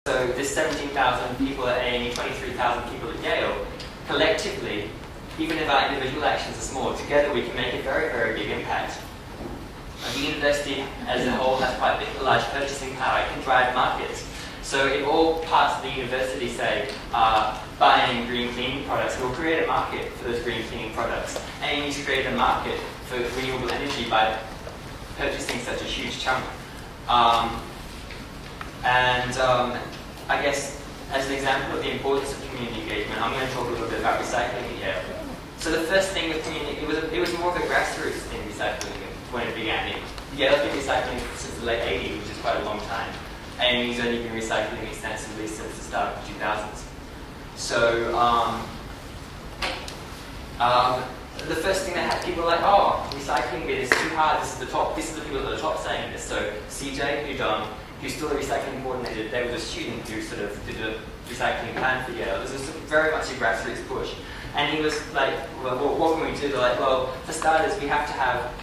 So there's 17,000 people at A&E, 23,000 people at Yale. Collectively, even if our individual actions are small, together we can make a very, very big impact. The university as a whole has quite a large purchasing power. It can drive markets. So if all parts of the university, say, are buying green cleaning products, we'll create a market for those green cleaning products. A&E's created a market for renewable energy by purchasing such a huge chunk. I guess, as an example of the importance of community engagement, I'm going to talk a little bit about recycling here. So the first thing with community, it was more of a grassroots thing, recycling, when it began. Yale's been recycling since the late 80s, which is quite a long time. A&E's only been recycling extensively since the start of the 2000s. So, the first thing that had people like, oh, recycling bit is too hard, this is the top, this is the people at the top saying this. So CJ, who's still a recycling coordinator, there was a student who sort of did a recycling plan for Yale. This was very much a grassroots push. And he was like, well, what can we do? They're like, well, for starters, we have to have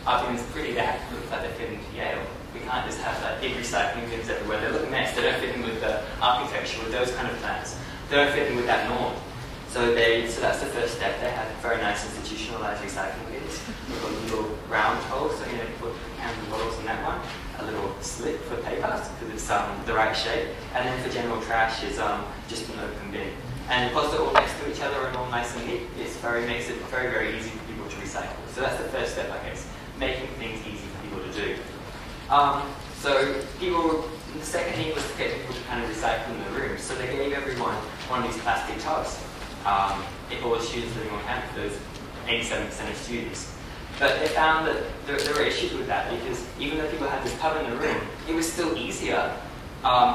our bins pretty, they have to look like they fit into Yale. We can't just have like big recycling bins everywhere. They look nice, they don't fit in with the architecture, with those kind of plans. They don't fit in with that norm. So that's the first step. They have very nice institutionalized recycling bins. We've got little round holes, so you put cans and bottles in that one. A little slit for paper, because it's the right shape. And then for general trash is just an open bin. And because they're all next to each other and all nice and neat, makes it very, very easy for people to recycle. So that's the first step, I guess, making things easy for people to do. The second thing was to get people to kind of recycle in the room. So they gave everyone one of these plastic tubs. If all the students living on campus, those 87% of students. But they found that there were issues with that, because even though people had this tub in the room, it was still easier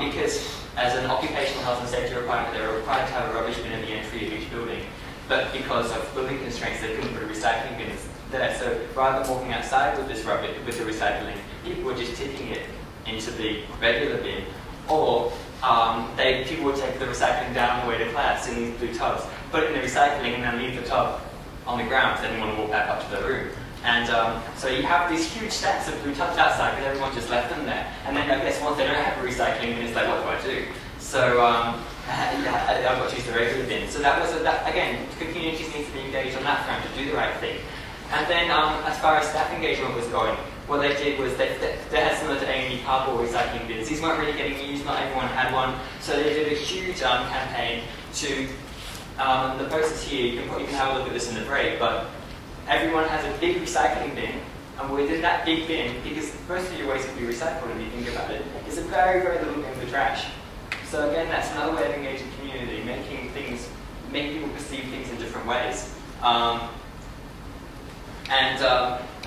because as an occupational health and safety requirement, they were required to have a rubbish bin at the entry of each building. But because of building constraints, they couldn't put a recycling bin there. So rather than walking outside with this rubbish, with the recycling, people were just tipping it into the regular bin, or people would take the recycling down the way to class in these blue tubs, put it in the recycling, and then leave the tub on the ground, so they didn't want to walk back up to their room. And so you have these huge stacks of blue tubs outside, because everyone just left them there. And then I guess once they don't have a recycling bin, it's like, what do I do? So I've got to use the regular bin. So that was, again, communities need to be engaged on that front to do the right thing. And then as far as staff engagement was going, what they did was they had similar to A&E cardboard recycling bins. These weren't really getting used, not everyone had one. So they did a huge campaign to, the process here, you can have a look at this in the break, but everyone has a big recycling bin, and within that big bin, because most of your waste can be recycled if you think about it, is a very, very little bin for trash. So again, that's another way of engaging community, making people perceive things in different ways.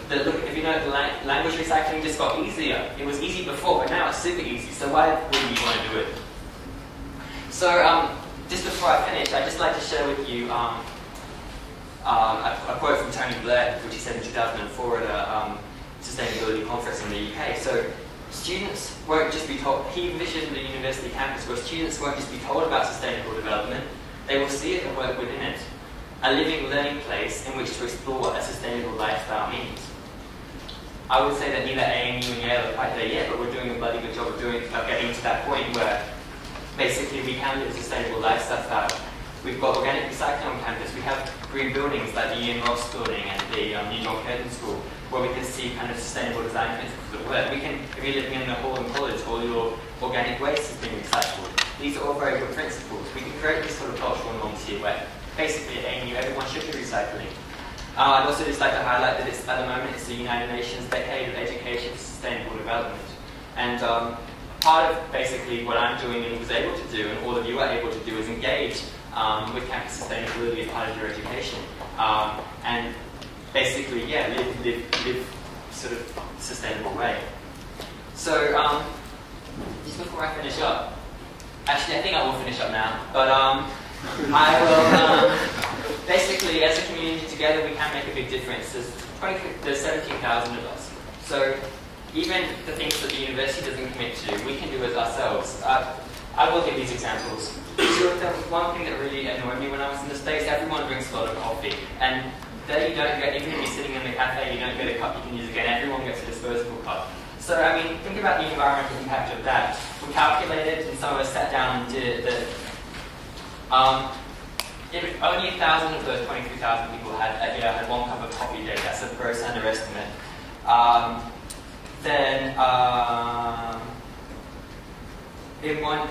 If you know, the language recycling just got easier. It was easy before, but now it's super easy. So why wouldn't you want to do it? So just before I finish, I'd just like to share with you a quote from Tony Blair, which he said in 2004 at a sustainability conference in the UK. So students won't just be told, he envisioned the university campus where students won't just be told about sustainable development, they will see it and work within it. A living learning place in which to explore what a sustainable lifestyle means. I would say that neither A&U and Yale are quite there yet, but we're doing a bloody good job of getting to that point where basically we can live a sustainable lifestyle. We've got organic recycling on campus. We have green buildings like the Ian Ross building and the New York Curtin School, where we can see kind of sustainable design principles at work. If you're living in the hall in college, all your organic waste is being recycled. These are all very good principles. We can create this sort of cultural norms here where basically at A&U everyone should be recycling. I'd also just like to highlight that at the moment it's the United Nations Decade of Education for Sustainable Development. And part of basically what I'm doing and was able to do, and all of you are able to do, is engage with campus sustainability as part of your education. And basically, yeah, live sort of sustainable way. So, just before I finish up, actually I think I will finish up now, but I will, basically as a community together we can make a big difference. There's 17,000 of us. So even the things that the university doesn't commit to, we can do as ourselves. I will give these examples. So one thing that really annoyed me when I was in the States, everyone drinks a lot of coffee. And there you don't get, even if you're sitting in the cafe, you don't get a cup you can use again. Everyone gets a disposable cup. So, I mean, think about the environmental impact of that. We calculated, and some of us sat down and did it, that if only 1,000 of those 23,000 people had 1 cup of coffee a day, that's a gross underestimate, then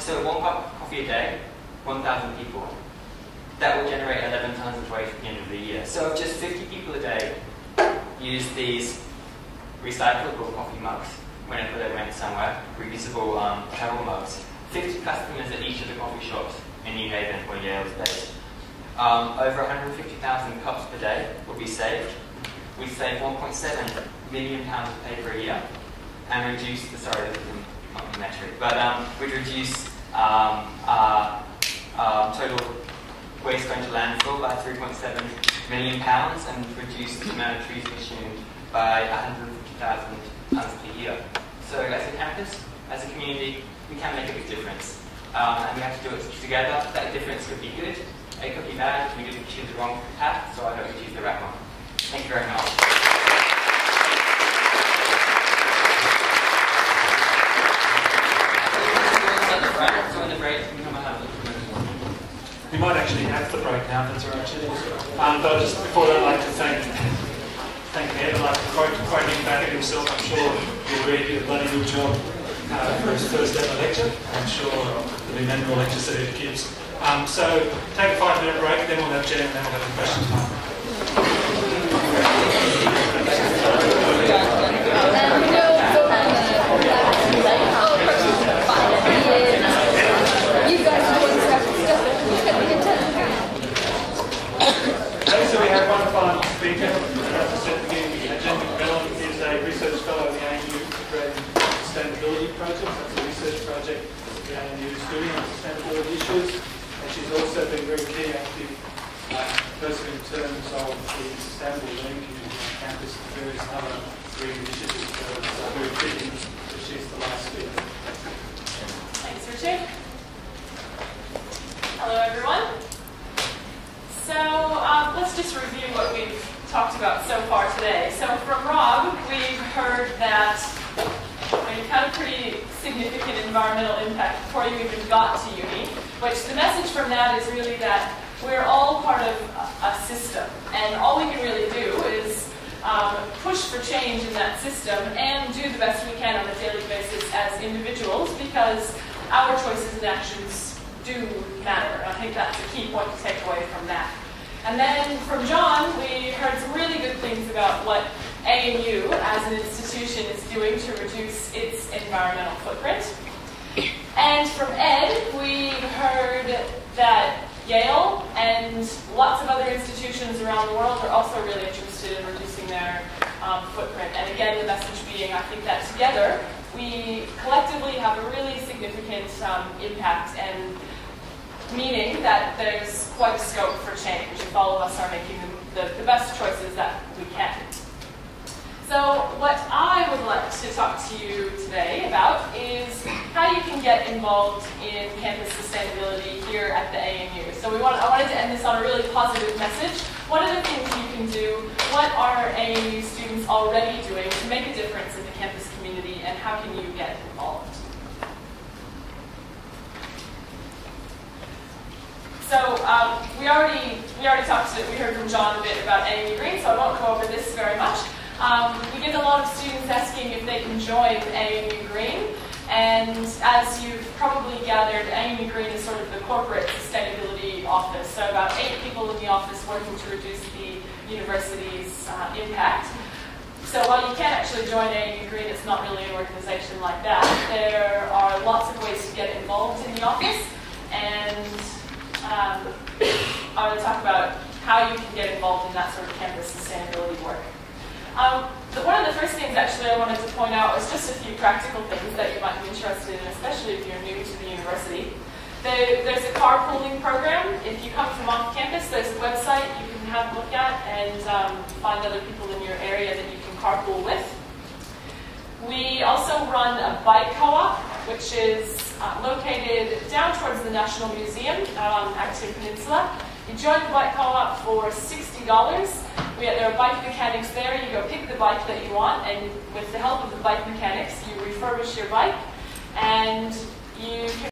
so 1 cup of coffee a day, 1,000 people, that will generate 11 tons of waste at the end of the year. So if just 50 people a day use these recyclable coffee mugs whenever they went somewhere, reusable travel mugs, 50 customers at each of the coffee shops in New Haven, where Yale is based, over 150,000 cups per day will be saved. We save 1.7 million pounds of paper a year, and reduce the, sorry, this isn't a metric, but we'd reduce total waste going to landfill by 3.7 million pounds, and reduce the amount of trees consumed by 150,000 tons per year. So as a campus, as a community, we can make a big difference. And we have to do it together. That difference could be good, it could be bad, we didn't choose the wrong path, so I hope we choose the right one. Thank you very much. We might actually have the break now, if that's all right. But just before that, I'd like to thank Ed. I'd like to quote him back at himself. I'm sure he'll agree he did a bloody good job for his first ever lecture. I'm sure there'll be many more lectures that he gives. So take a 5-minute break, then we'll have Jen, and then we'll have the questions time. You guys are the ones who have to stuff it. So we have one final speaker. As I said at the beginning, Jen McMillin is a research fellow at the ANU creating sustainability projects. That's a research project the ANU is doing on sustainability issues. And she's also been very key active person in terms of the sustainable learning community on campus and various other green initiatives. So very fitting that she's the last speaker. Thanks, Richard. Hello, everyone. So let's just review what we've talked about so far today. So from Rob, we've heard that you've had a pretty significant environmental impact before you even got to uni, which the message from that is really that we're all part of a system, and all we can really do is push for change in that system and do the best we can on a daily basis as individuals, because our choices and actions do matter. I think that's a key point to take away from that. And then from John, we heard some really good things about what ANU as an institution is doing to reduce its environmental footprint. And from Ed, we heard that Yale and lots of other institutions around the world are also really interested in reducing their footprint. And again, the message being, I think that together, we collectively have a really significant impact, and meaning that there's quite a scope for change if all of us are making the best choices that we can. So what I would like to talk to you today about is how you can get involved in campus sustainability here at the ANU. So I wanted to end this on a really positive message. What are the things you can do? What are ANU students already doing to make a difference in the campus community, and how can you get involved? So we already talked we heard from John a bit about ANU Green, so I won't go over this very much. We get a lot of students asking if they can join ANU Green, and as you've probably gathered, ANU Green is sort of the corporate sustainability office, so about 8 people in the office working to reduce the university's impact. So while you can't actually join ANU Green, it's not really an organization like that. There are lots of ways to get involved in the office, and I want to talk about how you can get involved in that sort of campus sustainability work. One of the first things actually I wanted to point out was just a few practical things that you might be interested in, especially if you're new to the university. There's a carpooling program. If you come from off campus, there's a website you can have a look at and find other people in your area that you can carpool with. We also run a bike co-op, which is located down towards the National Museum out on Acton Peninsula. You join the bike co-op for $60, there are bike mechanics there. You go pick the bike that you want, and with the help of the bike mechanics, you refurbish your bike, and you can